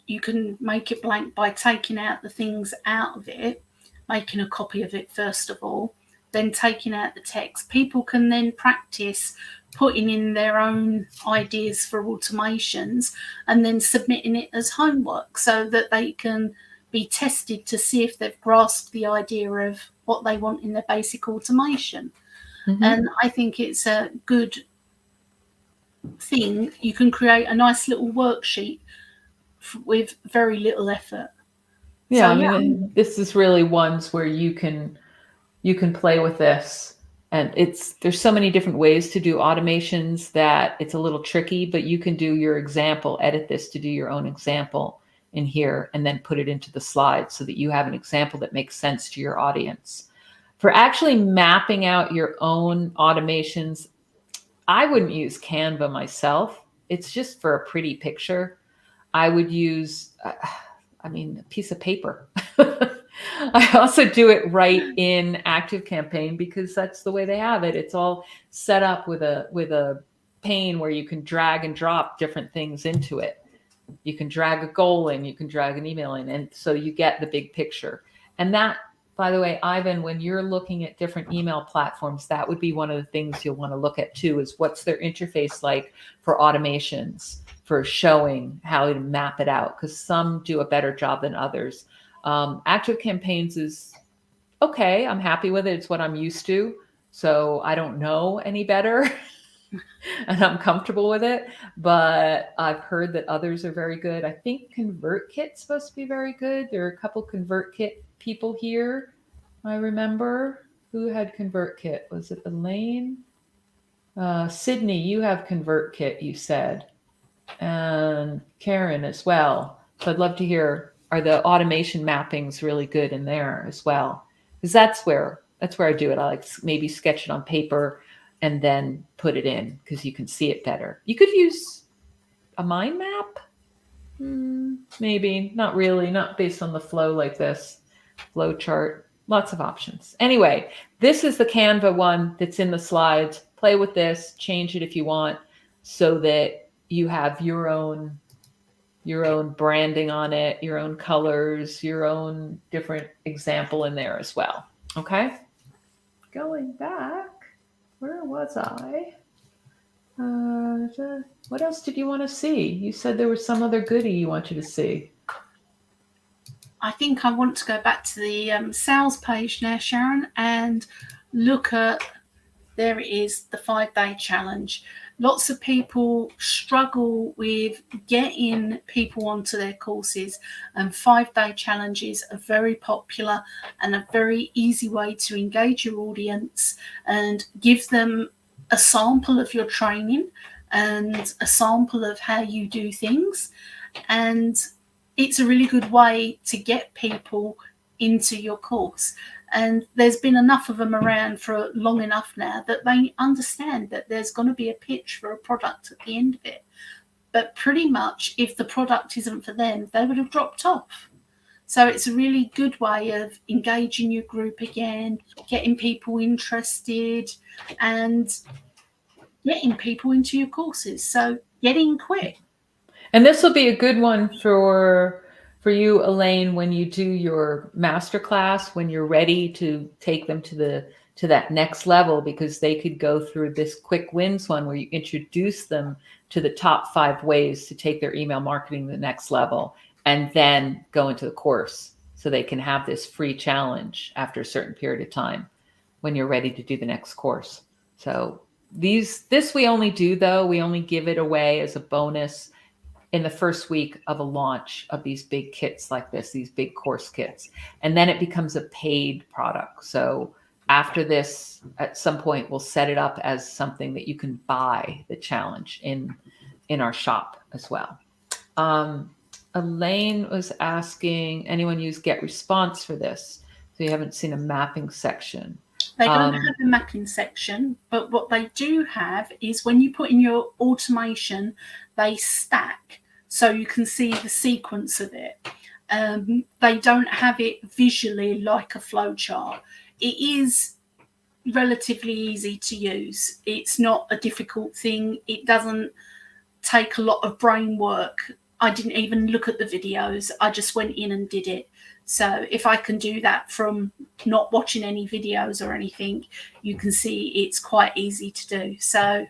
you can make it blank by taking out the things out of it, making a copy of it first of all, then taking out the text. People can then practice putting in their own ideas for automations and then submitting it as homework so that they can be tested to see if they've grasped the idea of what they want in their basic automation. Mm-hmm. And I think it's a good thing. You can create a nice little worksheet with very little effort. Yeah, so, I mean, this is really ones where you can play with this. And there's so many different ways to do automations that it's a little tricky, but you can do your example, edit this to do your own example in here, and then put it into the slides so that you have an example that makes sense to your audience. For actually mapping out your own automations, I wouldn't use Canva myself. It's just for a pretty picture. I would use, a piece of paper. I also do it right in ActiveCampaign because that's the way they have it. It's all set up with a pane where you can drag and drop different things into it. You can drag a goal in, you can drag an email in, and so you get the big picture. And that, by the way, Ivan, when you're looking at different email platforms, that would be one of the things you'll want to look at too, is what's their interface like for automations, for showing how to map it out, because some do a better job than others. ActiveCampaigns is okay. I'm happy with it. It's what I'm used to. So I don't know any better and I'm comfortable with it, but I've heard that others are very good. I think ConvertKit's supposed to be very good. There are a couple ConvertKit people here. I remember who had ConvertKit. Was it Elaine? Sydney, you have ConvertKit, you said, and Karen as well. So I'd love to hear are the automation mappings really good in there as well? Because that's where I do it. I like maybe sketch it on paper and then put it in because you can see it better. You could use a mind map. Maybe not really, not based on the flow like this flow chart. Lots of options. Anyway, this is the Canva one that's in the slides. Play with this, change it if you want, so that you have your own branding on it, your own colors, your own different example in there as well. Okay. Going back, where was I? What else did you want to see? You said there was some other goodie you wanted to see. I think I want to go back to the sales page now, Sharon, and look at, there it is, the 5-day challenge. Lots of people struggle with getting people onto their courses, and 5-day challenges are very popular and a very easy way to engage your audience and give them a sample of your training and a sample of how you do things. And it's a really good way to get people into your course. And there's been enough of them around for long enough now that they understand that there's going to be a pitch for a product at the end of it. But pretty much if the product isn't for them, they would have dropped off. So it's a really good way of engaging your group again, getting people interested and getting people into your courses. So get in quick. And this will be a good one for you, Elaine, when you do your masterclass, when you're ready to take them to that next level, because they could go through this quick wins one where you introduce them to the top 5 ways to take their email marketing to the next level, and then go into the course so they can have this free challenge after a certain period of time when you're ready to do the next course. So this we only do, though, we only give it away as a bonus in the first week of a launch of these big kits like this, these big course kits. And then it becomes a paid product. So after this, at some point, we'll set it up as something that you can buy the challenge in our shop as well. Elaine was asking, anyone use GetResponse for this? So you haven't seen a mapping section. They don't have a mapping section, but what they do have is when you put in your automation, they stack so you can see the sequence of it. They don't have it visually like a flow chart. It is relatively easy to use. It's not a difficult thing. It doesn't take a lot of brain work. I didn't even look at the videos. I just went in and did it. So if I can do that from not watching any videos or anything, you can see it's quite easy to do. So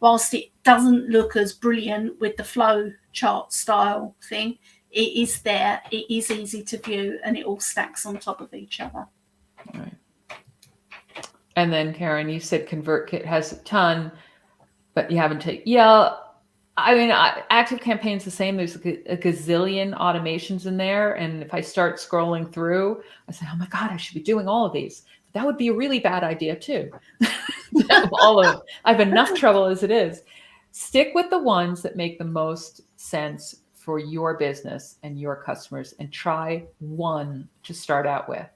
whilst it doesn't look as brilliant with the flow chart style thing, it is there, it is easy to view, and it all stacks on top of each other. All right. And then Karen, you said ConvertKit has a ton, but you haven't taken, I mean, Active Campaign's the same. There's a gazillion automations in there. And if I start scrolling through, I say, oh my God, I should be doing all of these. That would be a really bad idea too. All of them. I have enough trouble as it is. Stick with the ones that make the most sense for your business and your customers, and try one to start out with.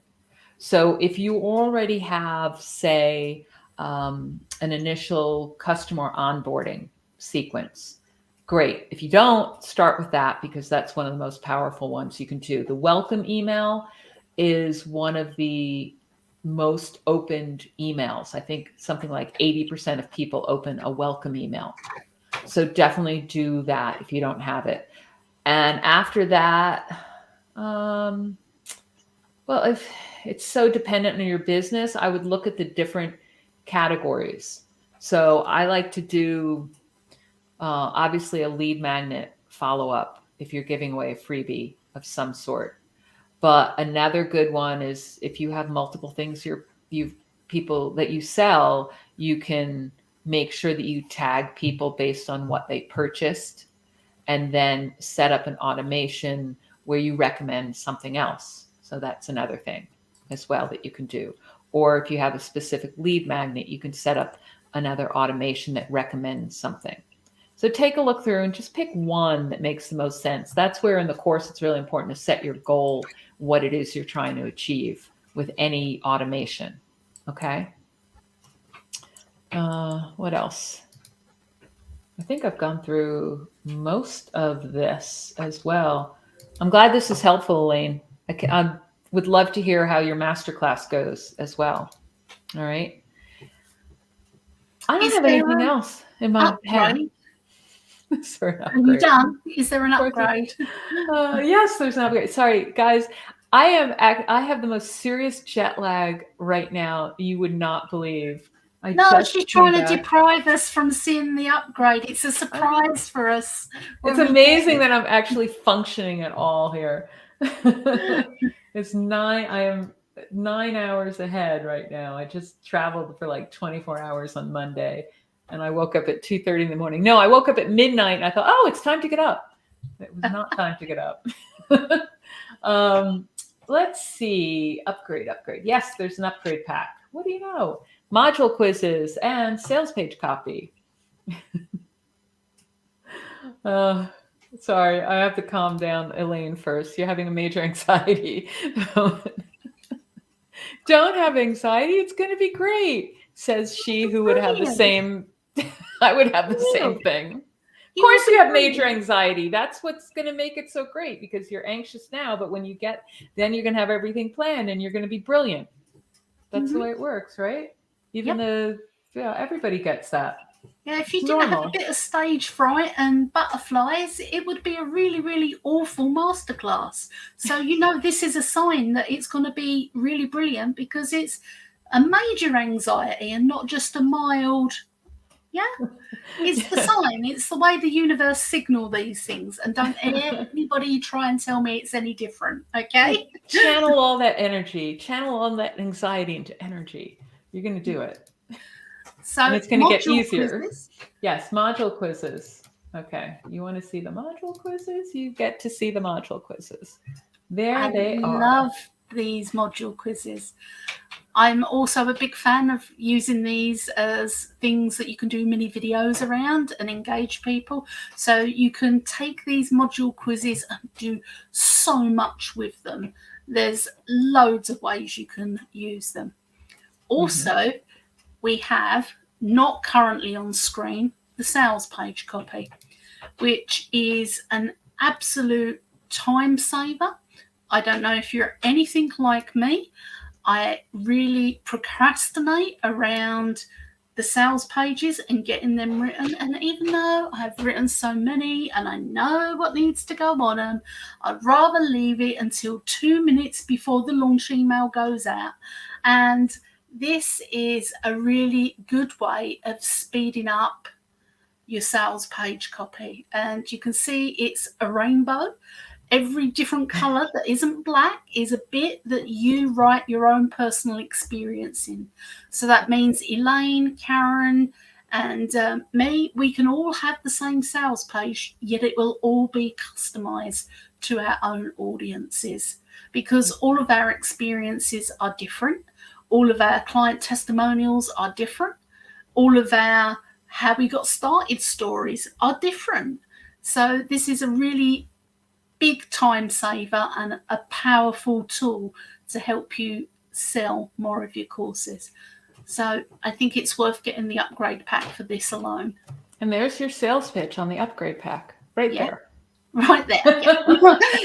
So if you already have, say, an initial customer onboarding sequence, great. If you don't, start with that, because that's one of the most powerful ones you can do. The welcome email is one of the most opened emails. I think something like 80% of people open a welcome email. So definitely do that if you don't have it. And after that, well, if it's so dependent on your business, I would look at the different categories. So I like to do obviously a lead magnet follow-up if you're giving away a freebie of some sort. But another good one is if you have multiple things you've people that you sell, you can make sure that you tag people based on what they purchased, and then set up an automation where you recommend something else. So that's another thing as well that you can do. Or if you have a specific lead magnet, you can set up another automation that recommends something. So take a look through and just pick one that makes the most sense. That's where in the course it's really important to set your goal, what it is you're trying to achieve with any automation. Okay. What else? I think I've gone through most of this as well. I'm glad this is helpful, Elaine. I would love to hear how your masterclass goes as well. All right. I don't have anything else in my head. Is there an Are you upgrade? done? Is there an upgrade? Yes, there's an upgrade. Sorry, guys. I have the most serious jet lag right now. You would not believe. She's trying to deprive us from seeing the upgrade. It's a surprise for us. It's amazing that I'm actually functioning at all here. It's 9. I am 9 hours ahead right now. I just traveled for like 24 hours on Monday, and I woke up at 2:30 in the morning. No, I woke up at midnight, and I thought, oh, it's time to get up. It was not time to get up. Let's see. Upgrade. Yes, there's an upgrade pack. What do you know? Module quizzes and sales page copy. Sorry, I have to calm down Elaine first. You're having a major anxiety. Don't have anxiety. It's going to be great, says she who would have the same. I would have the same thing. Of course, you have major anxiety. That's what's going to make it so great, because you're anxious now, but when you get, then you're going to have everything planned and you're going to be brilliant. That's the way it works, right? Even everybody gets that. Yeah, if you didn't have a bit of stage fright and butterflies, it would be a really, really awful masterclass. So, this is a sign that it's going to be really brilliant, because it's a major anxiety and not just a mild. Yeah, it's the sign. It's the way the universe signal these things. And don't anybody try and tell me it's any different, okay? Channel all that energy. Channel all that anxiety into energy. You're going to do it. So and it's going to get easier. Quizzes. Yes, module quizzes. Okay, you want to see the module quizzes? You get to see the module quizzes. There they are. I love these module quizzes. I'm also a big fan of using these as things that you can do mini videos around and engage people. So you can take these module quizzes and do so much with them. There's loads of ways you can use them. Also, we have, not currently on screen, the sales page copy, which is an absolute time saver. I don't know if you're anything like me. I really procrastinate around the sales pages and getting them written. And even though I've written so many and I know what needs to go on them, I'd rather leave it until 2 minutes before the launch email goes out. And this is a really good way of speeding up your sales page copy. And you can see it's a rainbow. Every different color that isn't black is a bit that you write your own personal experience in. So that means Elaine, Karen, and me, we can all have the same sales page, yet it will all be customized to our own audiences, because all of our experiences are different. All of our client testimonials are different. All of our how we got started stories are different. So this is a really big time saver and a powerful tool to help you sell more of your courses. So I think it's worth getting the upgrade pack for this alone. And there's your sales pitch on the upgrade pack right there. Right there. Yeah.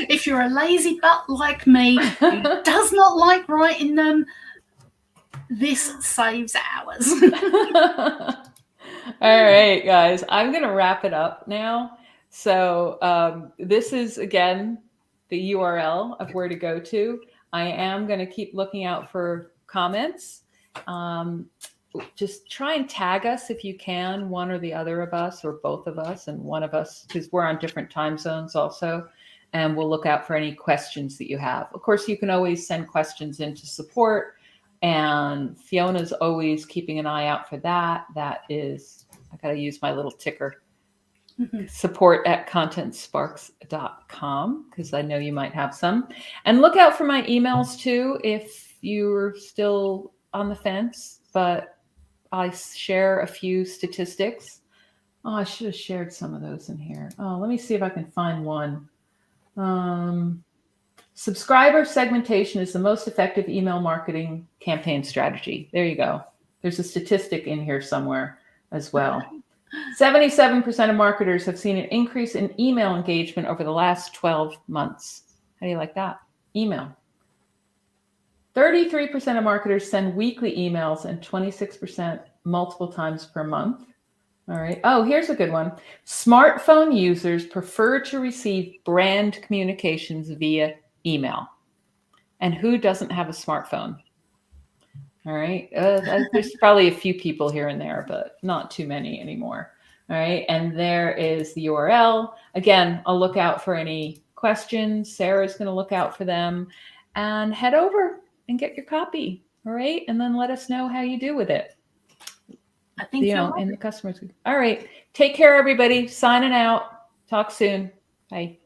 If you're a lazy butt like me who does not like writing them, this saves hours. All right, guys, I'm going to wrap it up now. So this is, again, the URL of where to go to. I am going to keep looking out for comments. Just try and tag us if you can, one or the other of us, or both of us, and one of us, because we're on different time zones also. And we'll look out for any questions that you have. Of course, you can always send questions into support. And Fiona's always keeping an eye out for that. That is, I got to use my little ticker. support@contentsparks.com, because I know you might have some. And look out for my emails too if you're still on the fence, but I share a few statistics Oh, I should have shared some of those in here. Oh, let me see if I can find one. Subscriber segmentation is the most effective email marketing campaign strategy. There you go. There's a statistic in here somewhere as well. 77% of marketers have seen an increase in email engagement over the last 12 months. How do you like that? Email. 33% of marketers send weekly emails and 26% multiple times per month. All right. Oh, here's a good one. Smartphone users prefer to receive brand communications via email. And who doesn't have a smartphone? All right. There's probably a few people here and there, but not too many anymore. All right. And there is the URL. Again, I'll look out for any questions. Sarah's going to look out for them. And head over and get your copy. All right. And then let us know how you do with it. I think in the customers. All right. Take care, everybody. Signing out. Talk soon. Bye.